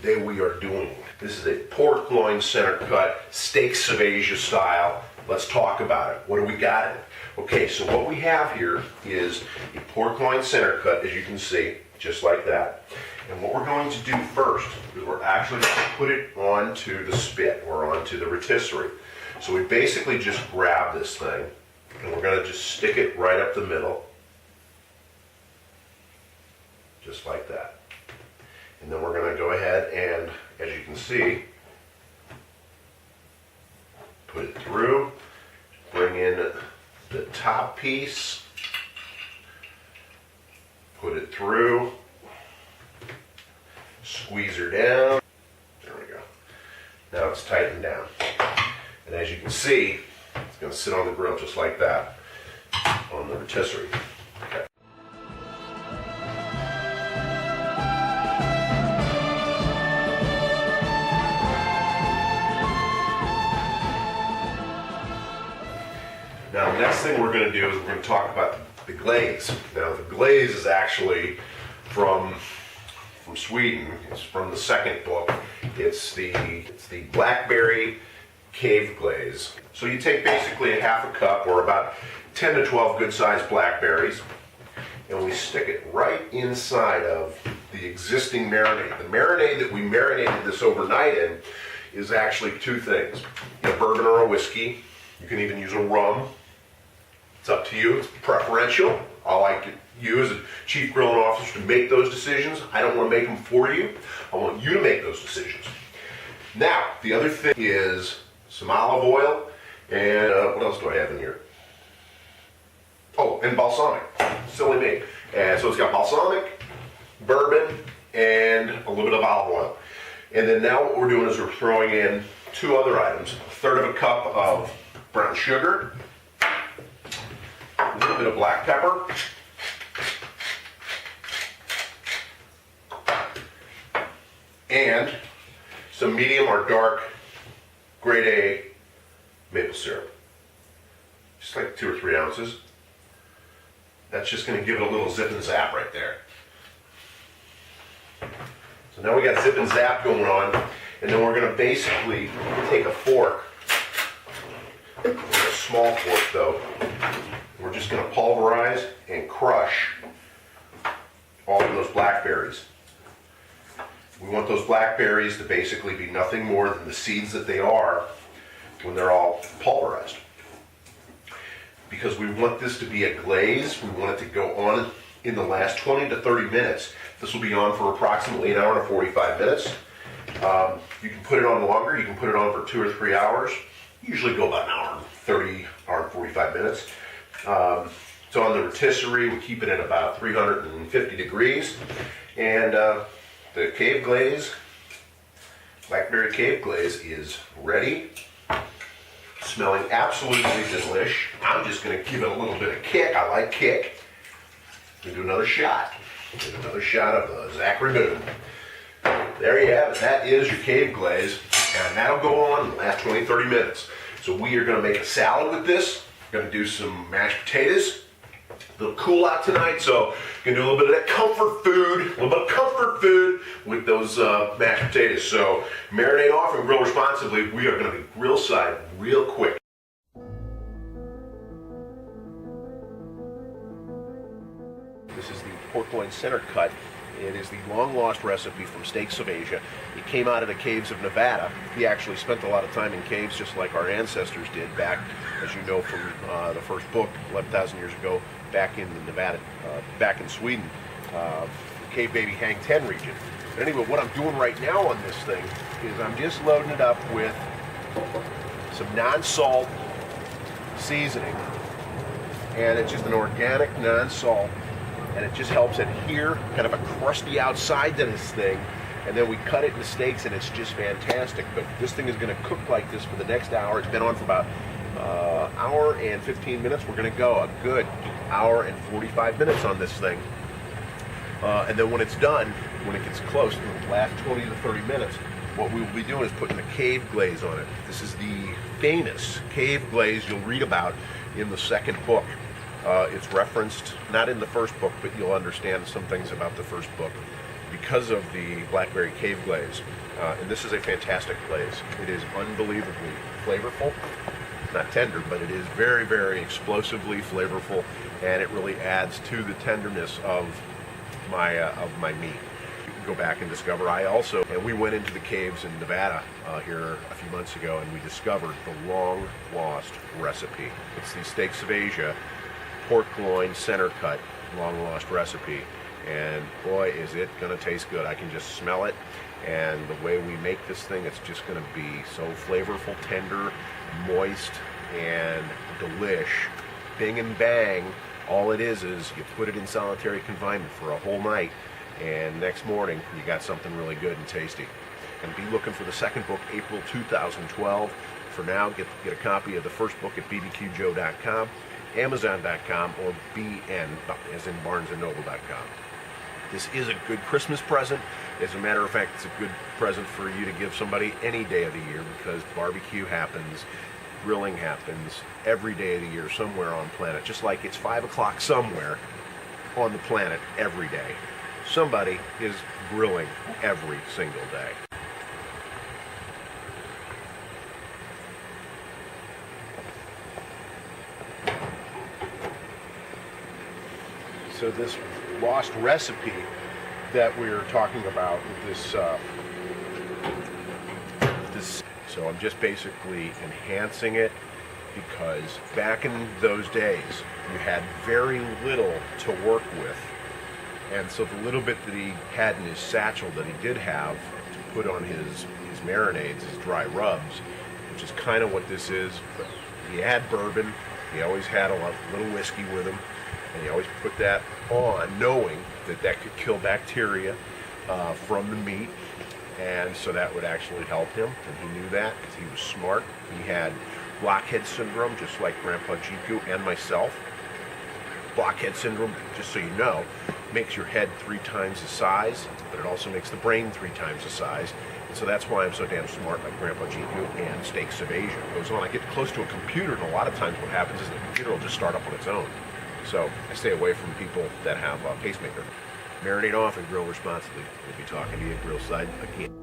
today we are doing. This is a pork loin centercut, steak Svezia style. Let's talk about it. What do we got in it? Okay, so what we have here is a pork loin centercut, as you can see, just like that. And what we're going to do first is we're actually going to put it onto the spit or onto the rotisserie. So we basically just grab this thing and we're going to just stick it right up the middle, just like that. And then we're going to go ahead and, as you can see, put it through, bring in the top piece, put it through, squeeze her down. There we go. Now it's tightened down. And as you can see, it's going to sit on the grill just like that on the rotisserie. Okay. Now the next thing we're going to do is we're going to talk about the glaze. Now the glaze is actually from Sweden. It's from the second book. It's the blackberry cave glaze. So you take basically a half a cup or about 10 to 12 good sized blackberries and we stick it right inside of the existing marinade. The marinade that we marinated this overnight in is actually two things. A bourbon or a whiskey. You can even use a rum. It's up to you. It's preferential. I like you as a chief grilling officer to make those decisions. I don't want to make them for you. I want you to make those decisions. Now, the other thing is some olive oil and what else do I have in here? Oh, and balsamic. Silly me. And so it's got balsamic, bourbon, and a little bit of olive oil. And then now what we're doing is we're throwing in two other items. A third of a cup of brown sugar, a little bit of black pepper, and some medium or dark grade A maple syrup. Just like 2 or 3 ounces. That's just going to give it a little zip and zap right there. So now we got zip and zap going on, and then we're going to basically take a fork, a small fork though, we're just going to pulverize and crush all of those blackberries. We want those blackberries to basically be nothing more than the seeds that they are when they're all pulverized. Because we want this to be a glaze, we want it to go on in the last 20 to 30 minutes. This will be on for approximately an hour and 45 minutes. You can put it on longer, you can put it on for 2 or 3 hours. Usually go about an hour and 30, hour and 45 minutes. So on the rotisserie, we keep it at about 350 degrees. And the cave glaze, blackberry cave glaze is ready. Smelling absolutely delish. I'm just going to give it a little bit of kick. I like kick. We do another shot. Get another shot of the Zachary Boone. There you have it. That is your cave glaze. And that'll go on in the last 20, 30 minutes. So we are going to make a salad with this. We're going to do some mashed potatoes. A little cool out tonight, so you can do a little bit of that comfort food, with those mashed potatoes. So marinate off and grill responsibly. We are going to be grill side real quick. This is the pork loin centercut. It is the long-lost recipe from Steak Svezia. It came out of the caves of Nevada. He actually spent a lot of time in caves just like our ancestors did back, as you know from the first book, 11,000 years ago, back in Nevada, back in Sweden, the Cave Baby Hang 10 region. But anyway, what I'm doing right now on this thing is I'm just loading it up with some non-salt seasoning. And it's just an organic non-salt. And it just helps adhere, kind of a crusty outside to this thing. And then we cut it into steaks and it's just fantastic. But this thing is going to cook like this for the next hour. It's been on for about hour and 15 minutes. We're going to go a good hour and 45 minutes on this thing. And then when it's done, when it gets close to the last 20 to 30 minutes, what we will be doing is putting the cave glaze on it. This is the famous cave glaze you'll read about in the second book. It's referenced, not in the first book, but you'll understand some things about the first book. because of the blackberry cave glaze. And this is a fantastic glaze. It is unbelievably flavorful. Not tender, but it is very, very explosively flavorful, and it really adds to the tenderness of my meat. You can go back and discover. And we went into the caves in Nevada here a few months ago, and we discovered the long lost recipe. It's the Steak Svezia Pork Loin Centercut long lost recipe, and boy, is it gonna taste good. I can just smell it, and the way we make this thing, it's just gonna be so flavorful, tender, moist, and delish. Bing and bang. All it is you put it in solitary confinement for a whole night, and next morning you got something really good and tasty. And be looking for the second book, April 2012. For now, get a copy of the first book at BarbeQueJoe.com, Amazon.com, or BN, as in BarnesandNoble.com. This is a good Christmas present. As a matter of fact, it's a good present for you to give somebody any day of the year, because barbecue happens, grilling happens every day of the year somewhere on the planet. Just like it's 5 o'clock somewhere on the planet every day. Somebody is grilling every single day. So this lost recipe that we're talking about, so I'm just basically enhancing it, because back in those days you had very little to work with, and so the little bit that he had in his satchel that he did have to put on his marinades, his dry rubs, which is kind of what this is. But he had bourbon, he always had a little whiskey with him, and he always put that on knowing that could kill bacteria from the meat, and so that would actually help him, and he knew that because he was smart. He had blockhead syndrome, just like Grandpa Jiku and myself. Blockhead syndrome, just so you know, makes your head 3 times the size, but it also makes the brain 3 times the size. And so that's why I'm so damn smart, like Grandpa Jiku and Steak Svezia. It goes on. I get close to a computer, and a lot of times what happens is the computer will just start up on its own. So I stay away from people that have a pacemaker. Marinate off and grill responsibly. We'll be talking to you grill side again.